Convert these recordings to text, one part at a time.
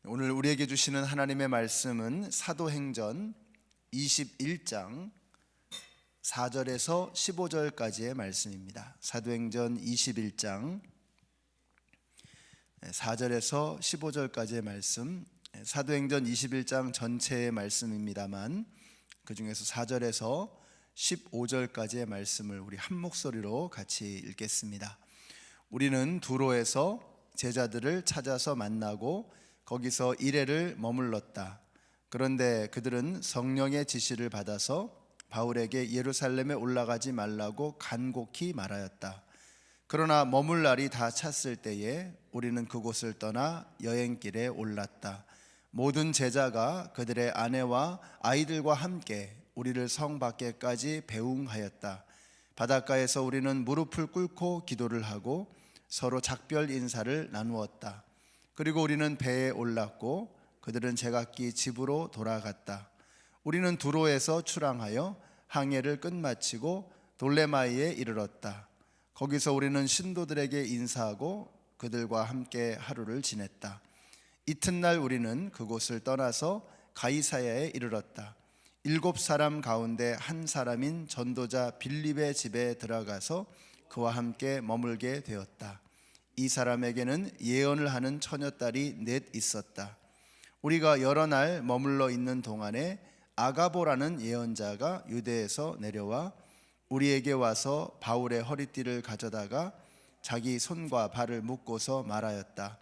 오늘 우리에게 주시는 하나님의 말씀은 사도행전 21장 4절에서 15절까지의 말씀입니다. 사도행전 21장 4절에서 15절까지의 말씀, 사도행전 21장 전체의 말씀입니다만 그 중에서 4절에서 15절까지의 말씀을 우리 한 목소리로 같이 읽겠습니다. 우리는 두로에서 제자들을 찾아서 만나고 거기서 이레를 머물렀다. 그런데 그들은 성령의 지시를 받아서 바울에게 예루살렘에 올라가지 말라고 간곡히 말하였다. 그러나 머물 날이 다 찼을 때에 우리는 그곳을 떠나 여행길에 올랐다. 모든 제자가 그들의 아내와 아이들과 함께 우리를 성 밖에까지 배웅하였다. 바닷가에서 우리는 무릎을 꿇고 기도를 하고 서로 작별 인사를 나누었다. 그리고 우리는 배에 올랐고 그들은 제각기 집으로 돌아갔다. 우리는 두로에서 출항하여 항해를 끝마치고 돌레마이에 이르렀다. 거기서 우리는 신도들에게 인사하고 그들과 함께 하루를 지냈다. 이튿날 우리는 그곳을 떠나서 가이사야에 이르렀다. 7사람 가운데 한 사람인 전도자 빌립의 집에 들어가서 그와 함께 머물게 되었다. 이 사람에게는 예언을 하는 처녀딸이 넷 있었다. 우리가 여러 날 머물러 있는 동안에 아가보라는 예언자가 유대에서 내려와 우리에게 와서 바울의 허리띠를 가져다가 자기 손과 발을 묶고서 말하였다.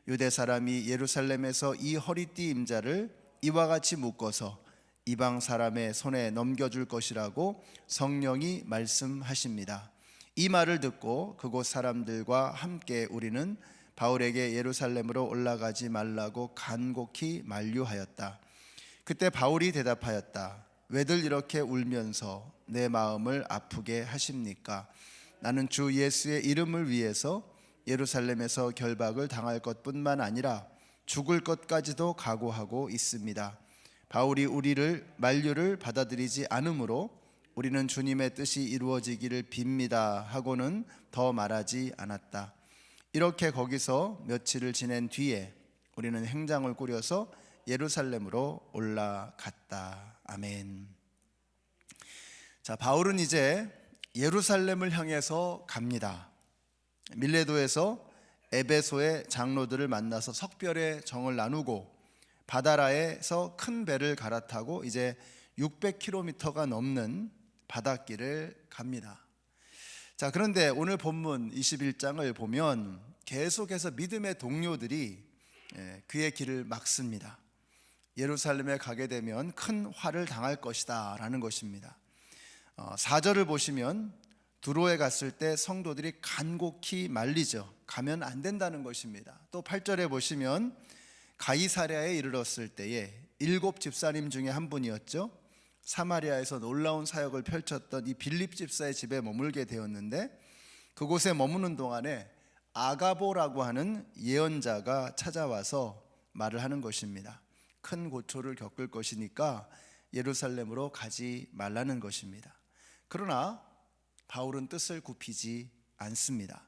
유대 사람이 예루살렘에서 이 허리띠 임자를 이와 같이 묶어서 이방 사람의 손에 넘겨줄 것이라고 성령이 말씀하십니다. 이 말을 듣고 그곳 사람들과 함께 우리는 바울에게 예루살렘으로 올라가지 말라고 간곡히 만류하였다. 그때 바울이 대답하였다. 왜들 이렇게 울면서 내 마음을 아프게 하십니까? 나는 주 예수의 이름을 위해서 예루살렘에서 결박을 당할 것뿐만 아니라 죽을 것까지도 각오하고 있습니다. 바울이 우리를 만류를 받아들이지 않으므로 우리는 주님의 뜻이 이루어지기를 빕니다 하고는 더 말하지 않았다. 이렇게 거기서 며칠을 지낸 뒤에 우리는 행장을 꾸려서 예루살렘으로 올라갔다. 아멘. 자, 바울은 이제 예루살렘을 향해서 갑니다. 밀레도에서 에베소의 장로들을 만나서 석별의 정을 나누고 바다라에서 큰 배를 갈아타고 이제 600km가 넘는 바닷길을 갑니다. 자, 그런데 오늘 본문 21장을 보면 계속해서 믿음의 동료들이 그의 길을 막습니다. 예루살렘에 가게 되면 큰 화를 당할 것이다 라는 것입니다. 4절을 보시면 두로에 갔을 때 성도들이 간곡히 말리죠. 가면 안 된다는 것입니다. 또 8절에 보시면 가이사랴에 이르렀을 때에 7 집사님 중에 한 분이었죠. 사마리아에서 놀라운 사역을 펼쳤던 이 빌립 집사의 집에 머물게 되었는데 그곳에 머무는 동안에 아가보라고 하는 예언자가 찾아와서 말을 하는 것입니다. 큰 고초를 겪을 것이니까 예루살렘으로 가지 말라는 것입니다. 그러나 바울은 뜻을 굽히지 않습니다.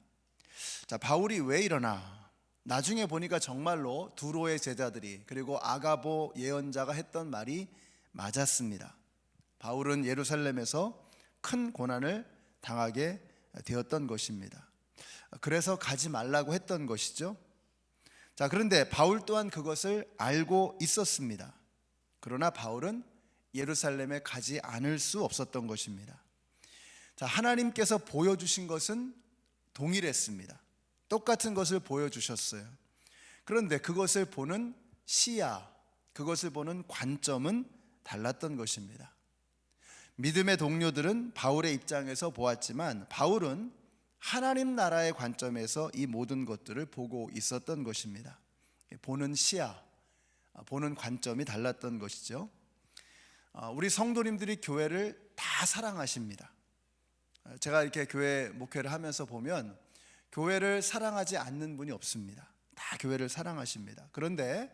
자, 바울이 왜 이러나? 나중에 보니까 정말로 두로의 제자들이 그리고 아가보 예언자가 했던 말이 맞았습니다. 바울은 예루살렘에서 큰 고난을 당하게 되었던 것입니다. 그래서 가지 말라고 했던 것이죠. 자, 그런데 바울 또한 그것을 알고 있었습니다. 그러나 바울은 예루살렘에 가지 않을 수 없었던 것입니다. 자, 하나님께서 보여주신 것은 동일했습니다. 똑같은 것을 보여주셨어요. 그런데 그것을 보는 시야, 그것을 보는 관점은 달랐던 것입니다. 믿음의 동료들은 바울의 입장에서 보았지만 바울은 하나님 나라의 관점에서 이 모든 것들을 보고 있었던 것입니다. 보는 시야, 보는 관점이 달랐던 것이죠. 우리 성도님들이 교회를 다 사랑하십니다. 제가 이렇게 교회 목회를 하면서 보면 교회를 사랑하지 않는 분이 없습니다. 다 교회를 사랑하십니다. 그런데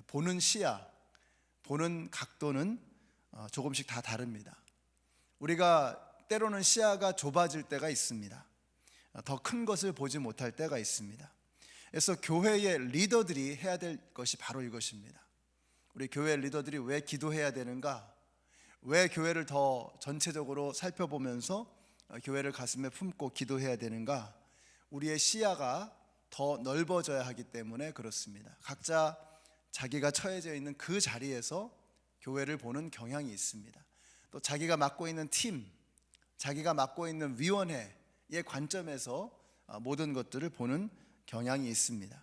보는 시야, 보는 각도는 조금씩 다 다릅니다. 우리가 때로는 시야가 좁아질 때가 있습니다. 더 큰 것을 보지 못할 때가 있습니다. 그래서 교회의 리더들이 해야 될 것이 바로 이것입니다. 우리 교회 리더들이 왜 기도해야 되는가? 왜 교회를 더 전체적으로 살펴보면서 교회를 가슴에 품고 기도해야 되는가? 우리의 시야가 더 넓어져야 하기 때문에 그렇습니다. 각자 자기가 처해져 있는 그 자리에서 교회를 보는 경향이 있습니다. 또 자기가 맡고 있는 팀, 자기가 맡고 있는 위원회의 관점에서 모든 것들을 보는 경향이 있습니다.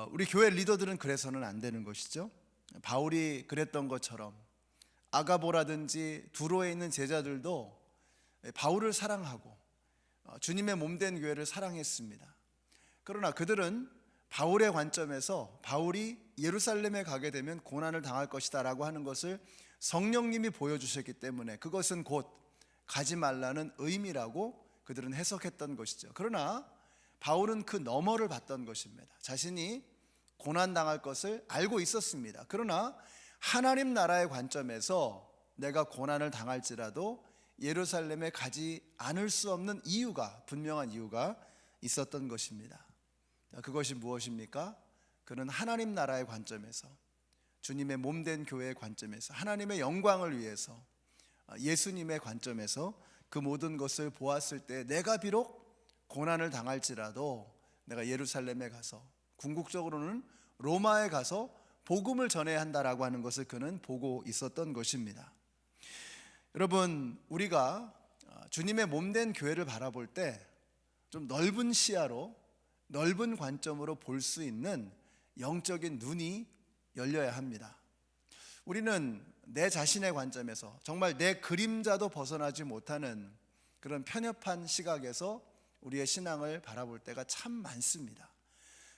우리 교회 리더들은 그래서는 안 되는 것이죠. 바울이 그랬던 것처럼 아가보라든지 두로에 있는 제자들도 바울을 사랑하고 주님의 몸된 교회를 사랑했습니다. 그러나 그들은 바울의 관점에서 바울이 예루살렘에 가게 되면 고난을 당할 것이다 라고 하는 것을 성령님이 보여주셨기 때문에 그것은 곧 가지 말라는 의미라고 그들은 해석했던 것이죠. 그러나 바울은 그 너머를 봤던 것입니다. 자신이 고난당할 것을 알고 있었습니다. 그러나 하나님 나라의 관점에서 내가 고난을 당할지라도 예루살렘에 가지 않을 수 없는 이유가, 분명한 이유가 있었던 것입니다. 그것이 무엇입니까? 그는 하나님 나라의 관점에서, 주님의 몸된 교회의 관점에서, 하나님의 영광을 위해서, 예수님의 관점에서 그 모든 것을 보았을 때 내가 비록 고난을 당할지라도 내가 예루살렘에 가서, 궁극적으로는 로마에 가서 복음을 전해야 한다라고 하는 것을 그는 보고 있었던 것입니다. 여러분, 우리가 주님의 몸된 교회를 바라볼 때 좀 넓은 시야로, 넓은 관점으로 볼 수 있는 영적인 눈이 열려야 합니다. 우리는 내 자신의 관점에서 정말 내 그림자도 벗어나지 못하는 그런 편협한 시각에서 우리의 신앙을 바라볼 때가 참 많습니다.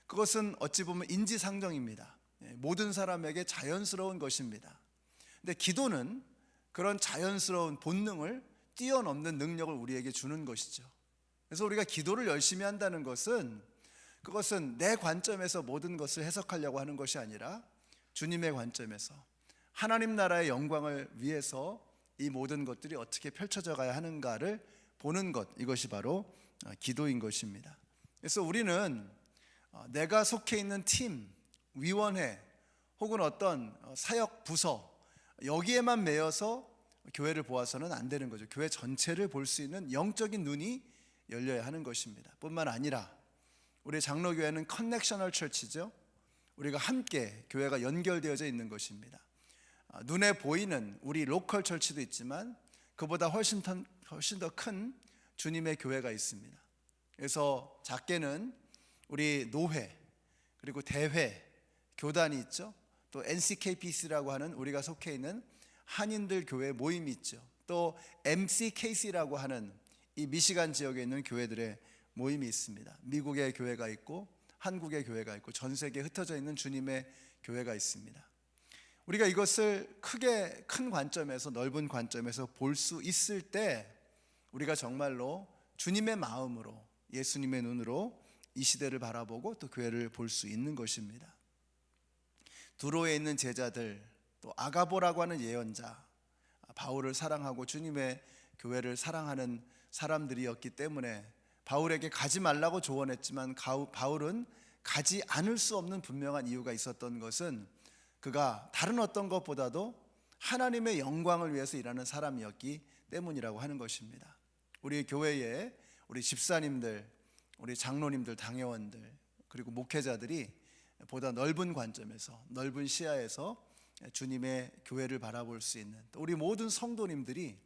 그것은 어찌 보면 인지상정입니다. 모든 사람에게 자연스러운 것입니다. 근데 기도는 그런 자연스러운 본능을 뛰어넘는 능력을 우리에게 주는 것이죠. 그래서 우리가 기도를 열심히 한다는 것은 그것은 내 관점에서 모든 것을 해석하려고 하는 것이 아니라 주님의 관점에서 하나님 나라의 영광을 위해서 이 모든 것들이 어떻게 펼쳐져 가야 하는가를 보는 것, 이것이 바로 기도인 것입니다. 그래서 우리는 내가 속해 있는 팀, 위원회 혹은 어떤 사역 부서, 여기에만 매여서 교회를 보아서는 안 되는 거죠. 교회 전체를 볼 수 있는 영적인 눈이 열려야 하는 것입니다. 뿐만 아니라 우리 장로교회는 커넥셔널 철치죠. 우리가 함께 교회가 연결되어져 있는 것입니다. 눈에 보이는 우리 로컬 철치도 있지만 그보다 훨씬 더 큰 주님의 교회가 있습니다. 그래서 작게는 우리 노회, 그리고 대회, 교단이 있죠. 또 NCKPC라고 하는 우리가 속해 있는 한인들 교회 모임이 있죠. 또 MCKC라고 하는 이 미시간 지역에 있는 교회들의 모임이 있습니다. 미국의 교회가 있고 한국의 교회가 있고 전 세계에 흩어져 있는 주님의 교회가 있습니다. 우리가 이것을 크게 큰 관점에서, 넓은 관점에서 볼 수 있을 때 우리가 정말로 주님의 마음으로, 예수님의 눈으로 이 시대를 바라보고 또 교회를 볼 수 있는 것입니다. 두로에 있는 제자들, 또 아가보라고 하는 예언자, 바울을 사랑하고 주님의 교회를 사랑하는 사람들이었기 때문에 바울에게 가지 말라고 조언했지만 바울은 가지 않을 수 없는 분명한 이유가 있었던 것은 그가 다른 어떤 것보다도 하나님의 영광을 위해서 일하는 사람이었기 때문이라고 하는 것입니다. 우리 교회에 우리 집사님들, 우리 장로님들, 당회원들, 그리고 목회자들이 보다 넓은 관점에서, 넓은 시야에서 주님의 교회를 바라볼 수 있는, 또 우리 모든 성도님들이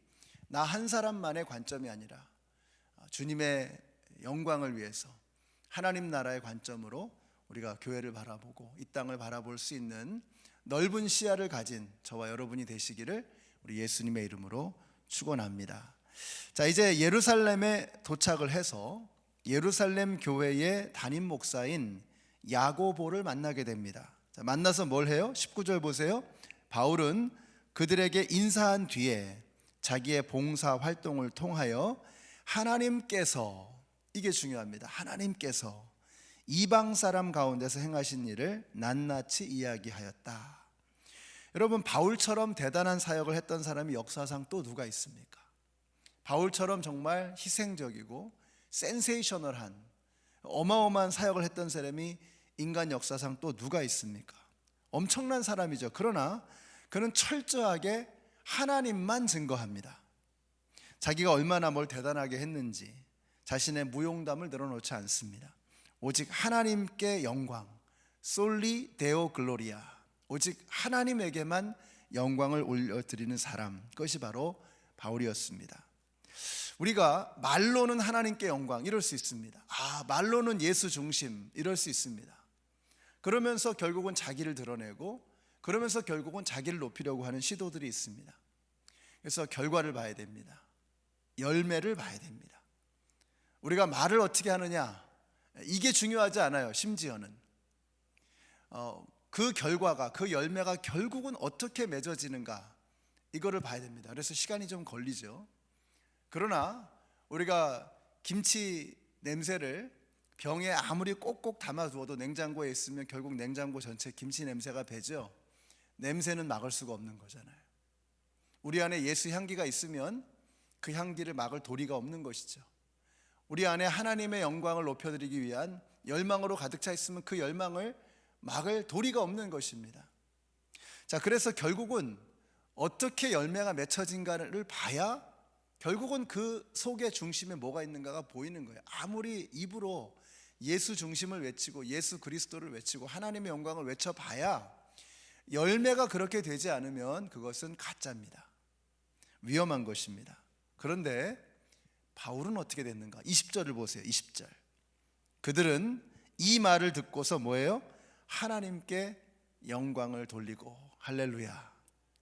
나 한 사람만의 관점이 아니라 주님의 영광을 위해서 하나님 나라의 관점으로 우리가 교회를 바라보고 이 땅을 바라볼 수 있는 넓은 시야를 가진 저와 여러분이 되시기를 우리 예수님의 이름으로 축원합니다. 자, 이제 예루살렘에 도착을 해서 예루살렘 교회의 담임 목사인 야고보를 만나게 됩니다. 자, 만나서 뭘 해요? 19절 보세요. 바울은 그들에게 인사한 뒤에 자기의 봉사 활동을 통하여 하나님께서, 이게 중요합니다, 하나님께서 이방 사람 가운데서 행하신 일을 낱낱이 이야기하였다. 여러분, 바울처럼 대단한 사역을 했던 사람이 역사상 또 누가 있습니까? 바울처럼 정말 희생적이고 센세이셔널한, 어마어마한 사역을 했던 사람이 인간 역사상 또 누가 있습니까? 엄청난 사람이죠. 그러나 그는 철저하게 하나님만 증거합니다. 자기가 얼마나 뭘 대단하게 했는지 자신의 무용담을 늘어놓지 않습니다. 오직 하나님께 영광, 솔리 데오 글로리아, 오직 하나님에게만 영광을 올려드리는 사람, 그것이 바로 바울이었습니다. 우리가 말로는 하나님께 영광 이럴 수 있습니다. 말로는 예수 중심 이럴 수 있습니다. 그러면서 결국은 자기를 드러내고, 그러면서 결국은 자기를 높이려고 하는 시도들이 있습니다. 그래서 결과를 봐야 됩니다. 열매를 봐야 됩니다. 우리가 말을 어떻게 하느냐, 이게 중요하지 않아요. 심지어는 그 결과가, 그 열매가 결국은 어떻게 맺어지는가, 이거를 봐야 됩니다. 그래서 시간이 좀 걸리죠. 그러나 우리가 김치 냄새를 병에 아무리 꼭꼭 담아두어도 냉장고에 있으면 결국 냉장고 전체 김치 냄새가 배죠. 냄새는 막을 수가 없는 거잖아요. 우리 안에 예수 향기가 있으면 그 향기를 막을 도리가 없는 것이죠. 우리 안에 하나님의 영광을 높여드리기 위한 열망으로 가득 차 있으면 그 열망을 막을 도리가 없는 것입니다. 자, 그래서 결국은 어떻게 열매가 맺혀진가를 봐야 결국은 그 속의 중심에 뭐가 있는가가 보이는 거예요. 아무리 입으로 예수 중심을 외치고 예수 그리스도를 외치고 하나님의 영광을 외쳐봐야 열매가 그렇게 되지 않으면 그것은 가짜입니다. 위험한 것입니다. 그런데 바울은 어떻게 됐는가? 20절을 보세요. 20절. 그들은 이 말을 듣고서 뭐예요? 하나님께 영광을 돌리고. 할렐루야.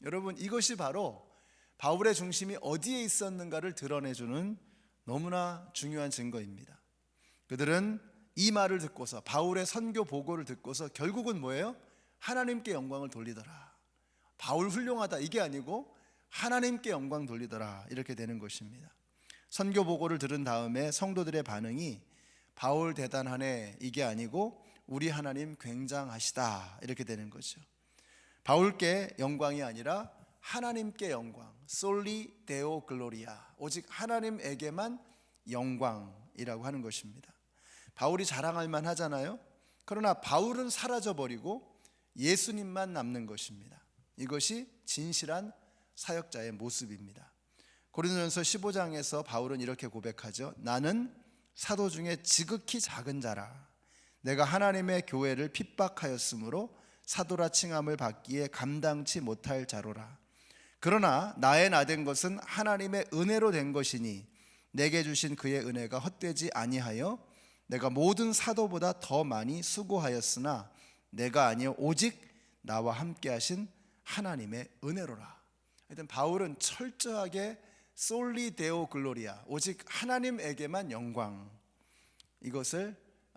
여러분, 이것이 바로 바울의 중심이 어디에 있었는가를 드러내주는 너무나 중요한 증거입니다. 그들은 이 말을 듣고서, 바울의 선교 보고를 듣고서 결국은 뭐예요? 하나님께 영광을 돌리더라. 바울 훌륭하다 이게 아니고 하나님께 영광 돌리더라, 이렇게 되는 것입니다. 선교 보고를 들은 다음에 성도들의 반응이 바울 대단하네 이게 아니고 우리 하나님 굉장하시다, 이렇게 되는 거죠. 바울께 영광이 아니라 하나님께 영광, 솔리 데오 글로리아, 오직 하나님에게만 영광이라고 하는 것입니다. 바울이 자랑할 만하잖아요. 그러나 바울은 사라져버리고 예수님만 남는 것입니다. 이것이 진실한 사역자의 모습입니다. 고린도전서 15장에서 바울은 이렇게 고백하죠. 나는 사도 중에 지극히 작은 자라. 내가 하나님의 교회를 핍박하였으므로 사도라 칭함을 받기에 감당치 못할 자로라. 그러나 나의 나된 것은 하나님의 은혜로 된 것이니 내게 주신 그의 은혜가 헛되지 아니하여 내가 모든 사도보다 더 많이 수고하였으나 내가 아니요 오직 나와 함께 하신 하나님의 은혜로라. 하여튼 바울은 철저하게 솔리 데오 글로리아, 오직 하나님에게만 영광, 이것을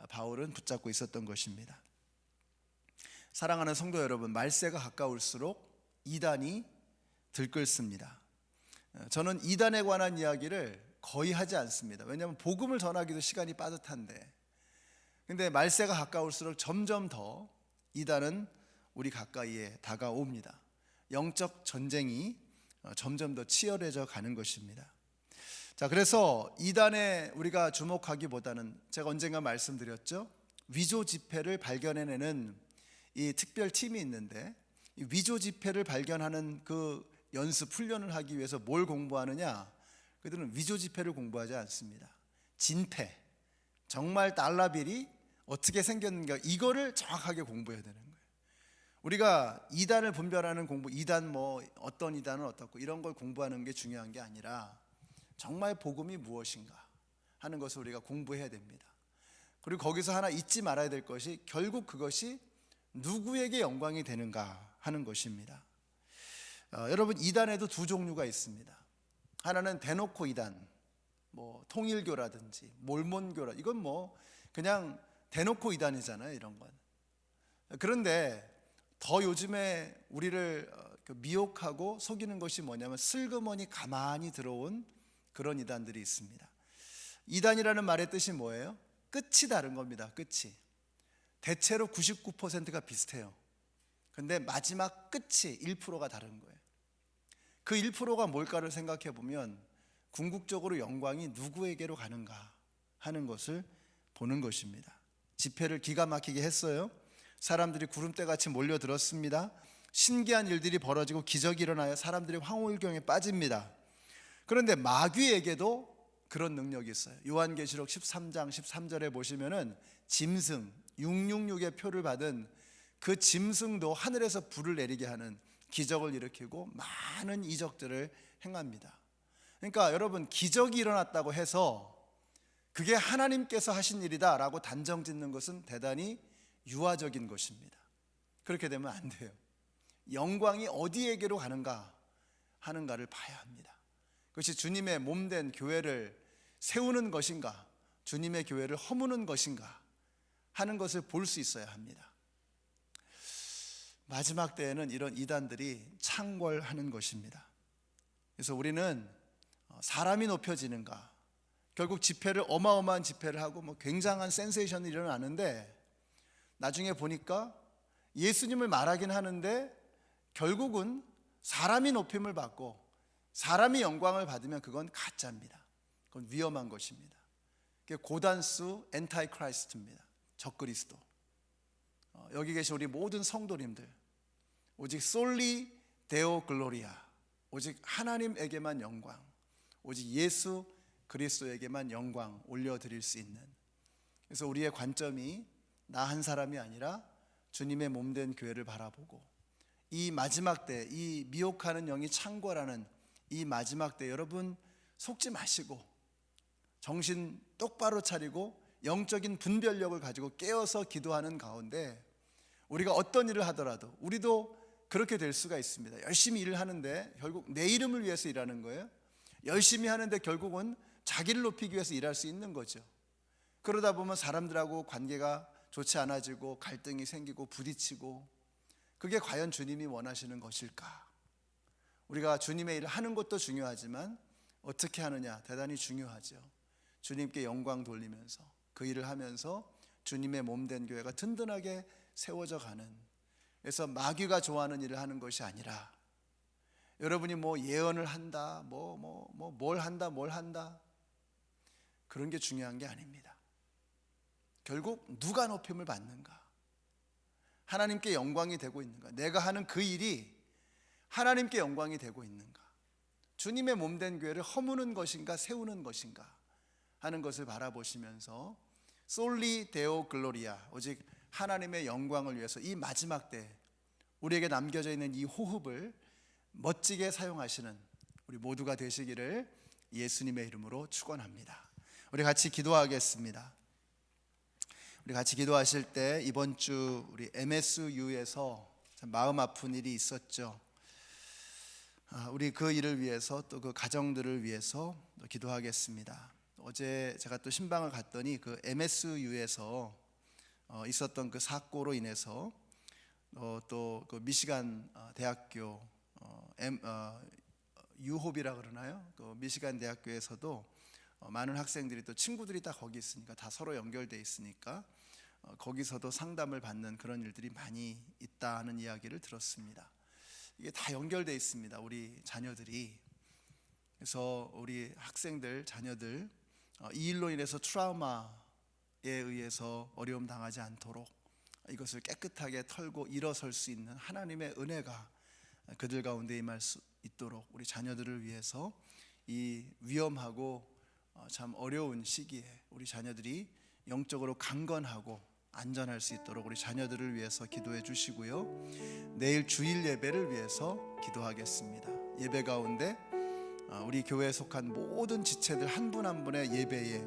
바울은 붙잡고 있었던 것입니다. 사랑하는 성도 여러분, 말세가 가까울수록 이단이 들끓습니다. 저는 이단에 관한 이야기를 거의 하지 않습니다. 왜냐하면 복음을 전하기도 시간이 빠듯한데, 근데 말세가 가까울수록 점점 더 이단은 우리 가까이에 다가옵니다. 영적 전쟁이 점점 더 치열해져 가는 것입니다. 자, 그래서 이단에 우리가 주목하기보다는 제가 언젠가 말씀드렸죠. 위조 지폐를 발견해내는 이 특별 팀이 있는데, 이 위조 지폐를 발견하는 그 연습 훈련을 하기 위해서 뭘 공부하느냐? 그들은 위조 지폐를 공부하지 않습니다. 진폐, 정말 달러빌이 어떻게 생겼는가, 이거를 정확하게 공부해야 되는 거예요. 우리가 이단을 분별하는 공부, 이단 뭐 어떤 이단은 어떻고 이런 걸 공부하는 게 중요한 게 아니라 정말 복음이 무엇인가 하는 것을 우리가 공부해야 됩니다. 그리고 거기서 하나 잊지 말아야 될 것이 결국 그것이 누구에게 영광이 되는가 하는 것입니다. 여러분, 이단에도 두 종류가 있습니다. 하나는 대놓고 이단, 뭐 통일교라든지 몰몬교라, 이건 뭐 그냥 대놓고 이단이잖아요, 이런 건. 그런데 더 요즘에 우리를 미혹하고 속이는 것이 뭐냐면 슬그머니 가만히 들어온 그런 이단들이 있습니다. 이단이라는 말의 뜻이 뭐예요? 끝이 다른 겁니다. 끝이. 대체로 99%가 비슷해요. 근데 마지막 끝이 1%가 다른 거예요. 그 1%가 뭘까를 생각해 보면 궁극적으로 영광이 누구에게로 가는가 하는 것을 보는 것입니다. 집회를 기가 막히게 했어요. 사람들이 구름대같이 몰려들었습니다. 신기한 일들이 벌어지고 기적이 일어나요. 사람들이 황홀경에 빠집니다. 그런데 마귀에게도 그런 능력이 있어요. 요한계시록 13장 13절에 보시면은 짐승 666의 표를 받은 그 짐승도 하늘에서 불을 내리게 하는 기적을 일으키고 많은 이적들을 행합니다. 그러니까 여러분, 기적이 일어났다고 해서 그게 하나님께서 하신 일이다 라고 단정 짓는 것은 대단히 유아적인 것입니다. 그렇게 되면 안 돼요. 영광이 어디에게로 가는가 하는가를 봐야 합니다. 그것이 주님의 몸된 교회를 세우는 것인가, 주님의 교회를 허무는 것인가 하는 것을 볼 수 있어야 합니다. 마지막 때에는 이런 이단들이 창궐하는 것입니다. 그래서 우리는 사람이 높여지는가, 결국 집회를 어마어마한 집회를 하고 굉장한 센세이션이 일어나는데 나중에 보니까 예수님을 말하긴 하는데 결국은 사람이 높임을 받고 사람이 영광을 받으면 그건 가짜입니다. 그건 위험한 것입니다. 그게 고단수 엔타이 크라이스트입니다. 적그리스도. 여기 계신 우리 모든 성도님들, 오직 솔리 데오 글로리아, 오직 하나님에게만 영광, 오직 예수 그리스도에게만 영광 올려드릴 수 있는, 그래서 우리의 관점이 나 한 사람이 아니라 주님의 몸된 교회를 바라보고 이 마지막 때, 이 미혹하는 영이 창궐하는 이 마지막 때 여러분 속지 마시고 정신 똑바로 차리고 영적인 분별력을 가지고 깨어서 기도하는 가운데 우리가 어떤 일을 하더라도 우리도 그렇게 될 수가 있습니다. 열심히 일을 하는데 결국 내 이름을 위해서 일하는 거예요. 열심히 하는데 결국은 자기를 높이기 위해서 일할 수 있는 거죠. 그러다 보면 사람들하고 관계가 좋지 않아지고 갈등이 생기고 부딪히고, 그게 과연 주님이 원하시는 것일까? 우리가 주님의 일을 하는 것도 중요하지만 어떻게 하느냐 대단히 중요하죠. 주님께 영광 돌리면서 그 일을 하면서 주님의 몸된 교회가 든든하게 세워져 가는, 그래서 마귀가 좋아하는 일을 하는 것이 아니라 여러분이 예언을 한다, 뭘 한다 그런 게 중요한 게 아닙니다. 결국 누가 높임을 받는가, 하나님께 영광이 되고 있는가, 내가 하는 그 일이 하나님께 영광이 되고 있는가, 주님의 몸된 교회를 허무는 것인가 세우는 것인가 하는 것을 바라보시면서 솔리 데오 글로리아, 오직 하나님의 영광을 위해서 이 마지막 때 우리에게 남겨져 있는 이 호흡을 멋지게 사용하시는 우리 모두가 되시기를 예수님의 이름으로 축원합니다. 우리 같이 기도하겠습니다. 우리 같이 기도하실 때 이번 주 우리 MSU에서 참 마음 아픈 일이 있었죠. 우리 그 일을 위해서 또 그 가정들을 위해서 또 기도하겠습니다. 어제 제가 또 신방을 갔더니 그 MSU에서 있었던 그 사고로 인해서 또 그 미시간 대학교 유홉이라 그러나요? 그 미시간 대학교에서도 많은 학생들이 또 친구들이 다 거기 있으니까 다 서로 연결돼 있으니까 거기서도 상담을 받는 그런 일들이 많이 있다는 이야기를 들었습니다. 이게 다 연결돼 있습니다. 우리 자녀들이. 그래서 우리 학생들 자녀들 이 일로 인해서 트라우마에 의해서 어려움 당하지 않도록 이것을 깨끗하게 털고 일어설 수 있는 하나님의 은혜가 그들 가운데 임할 수 있도록 우리 자녀들을 위해서 이 위험하고 참 어려운 시기에 우리 자녀들이 영적으로 강건하고 안전할 수 있도록 우리 자녀들을 위해서 기도해 주시고요. 내일 주일 예배를 위해서 기도하겠습니다. 예배 가운데 우리 교회에 속한 모든 지체들 한 분 한 분의 예배에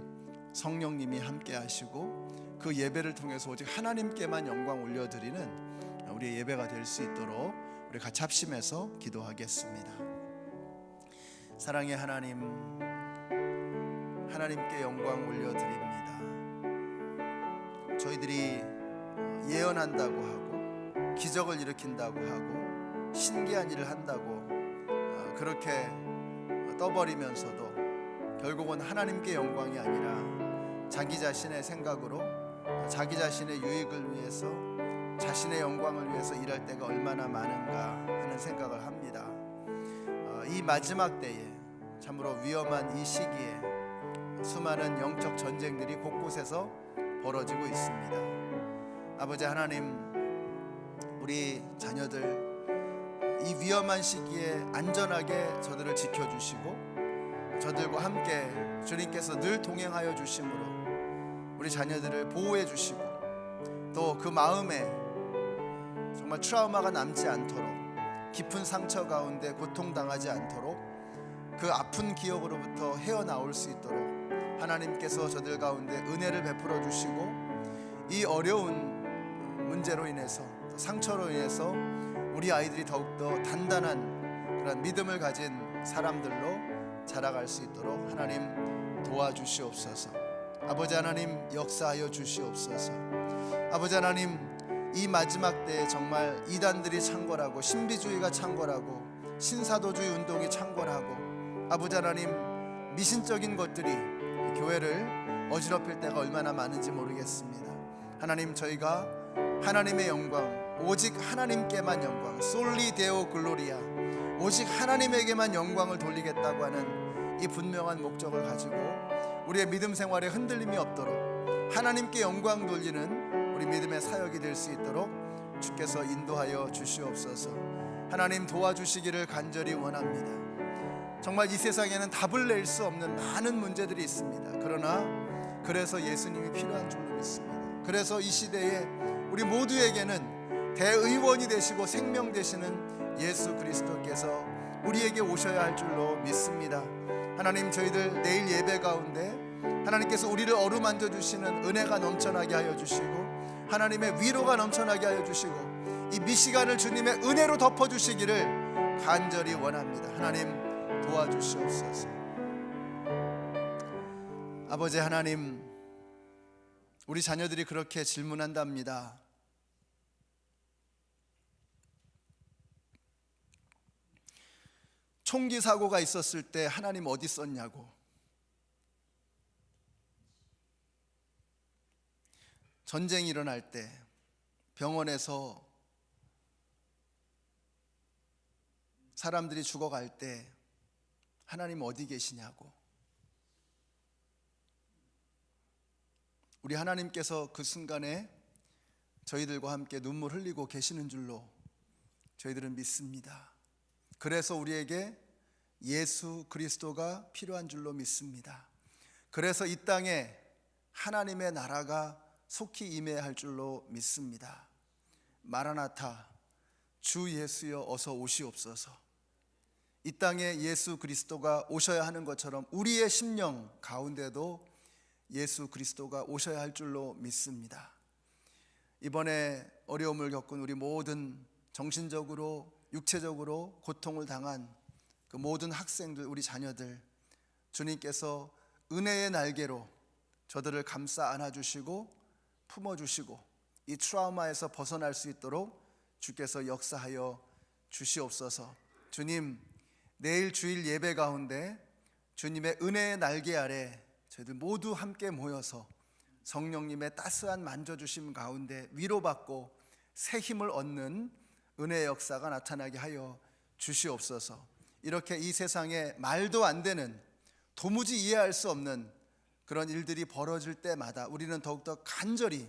성령님이 함께 하시고 그 예배를 통해서 오직 하나님께만 영광 올려드리는 우리의 예배가 될 수 있도록 우리 같이 합심해서 기도하겠습니다. 사랑의 하나님, 하나님께 영광 올려드립니다. 저희들이 예언한다고 하고 기적을 일으킨다고 하고 신기한 일을 한다고 그렇게 떠버리면서도 결국은 하나님께 영광이 아니라 자기 자신의 생각으로 자기 자신의 유익을 위해서 자신의 영광을 위해서 일할 때가 얼마나 많은가 하는 생각을 합니다. 이 마지막 때에 참으로 위험한 이 시기에 수많은 영적 전쟁들이 곳곳에서 벌어지고 있습니다. 아버지 하나님, 우리 자녀들 이 위험한 시기에 안전하게 저들을 지켜주시고 저들과 함께 주님께서 늘 동행하여 주심으로 우리 자녀들을 보호해 주시고 또 그 마음에 정말 트라우마가 남지 않도록, 깊은 상처 가운데 고통당하지 않도록, 그 아픈 기억으로부터 헤어나올 수 있도록 하나님께서 저들 가운데 은혜를 베풀어 주시고 이 어려운 문제로 인해서, 상처로 인해서 우리 아이들이 더욱더 단단한 그런 믿음을 가진 사람들로 자라갈 수 있도록 하나님 도와주시옵소서. 아버지 하나님, 역사하여 주시옵소서. 아버지 하나님, 이 마지막 때에 정말 이단들이 창궐하고 신비주의가 창궐하고 신사도주의 운동이 창궐하고 아버지 하나님, 미신적인 것들이 교회를 어지럽힐 때가 얼마나 많은지 모르겠습니다. 하나님, 저희가 하나님의 영광, 오직 하나님께만 영광, 솔리 데오 글로리아, 오직 하나님에게만 영광을 돌리겠다고 하는 이 분명한 목적을 가지고 우리의 믿음 생활에 흔들림이 없도록 하나님께 영광 돌리는 우리 믿음의 사역이 될 수 있도록 주께서 인도하여 주시옵소서. 하나님, 도와주시기를 간절히 원합니다. 정말 이 세상에는 답을 낼 수 없는 많은 문제들이 있습니다. 그러나 그래서 예수님이 필요한 줄로 믿습니다. 그래서 이 시대에 우리 모두에게는 대의원이 되시고 생명 되시는 예수 그리스도께서 우리에게 오셔야 할 줄로 믿습니다. 하나님, 저희들 내일 예배 가운데 하나님께서 우리를 어루만져 주시는 은혜가 넘쳐나게 하여 주시고 하나님의 위로가 넘쳐나게 하여 주시고 이 미시간을 주님의 은혜로 덮어주시기를 간절히 원합니다. 하나님, 도와주시옵소서. 아버지 하나님, 우리 자녀들이 그렇게 질문한답니다. 총기 사고가 있었을 때 하나님 어디 있었냐고. 전쟁이 일어날 때 병원에서 사람들이 죽어갈 때 하나님 어디 계시냐고. 우리 하나님께서 그 순간에 저희들과 함께 눈물 흘리고 계시는 줄로 저희들은 믿습니다. 그래서 우리에게 예수 그리스도가 필요한 줄로 믿습니다. 그래서 이 땅에 하나님의 나라가 속히 임해야 할 줄로 믿습니다. 마라나타, 주 예수여 어서 오시옵소서. 이 땅에 예수 그리스도가 오셔야 하는 것처럼 우리의 심령 가운데도 예수 그리스도가 오셔야 할 줄로 믿습니다. 이번에 어려움을 겪은 우리 모든 정신적으로 육체적으로 고통을 당한 그 모든 학생들, 우리 자녀들, 주님께서 은혜의 날개로 저들을 감싸 안아주시고 품어주시고 이 트라우마에서 벗어날 수 있도록 주께서 역사하여 주시옵소서. 주님, 내일 주일 예배 가운데 주님의 은혜의 날개 아래 저희들 모두 함께 모여서 성령님의 따스한 만져주심 가운데 위로받고 새 힘을 얻는 은혜의 역사가 나타나게 하여 주시옵소서. 이렇게 이 세상에 말도 안 되는, 도무지 이해할 수 없는 그런 일들이 벌어질 때마다 우리는 더욱더 간절히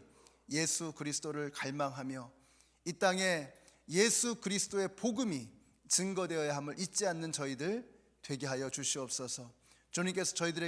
예수 그리스도를 갈망하며 이 땅에 예수 그리스도의 복음이 증거되어야 함을 잊지 않는 저희들 되게 하여 주시옵소서. 주님께서 저희들에게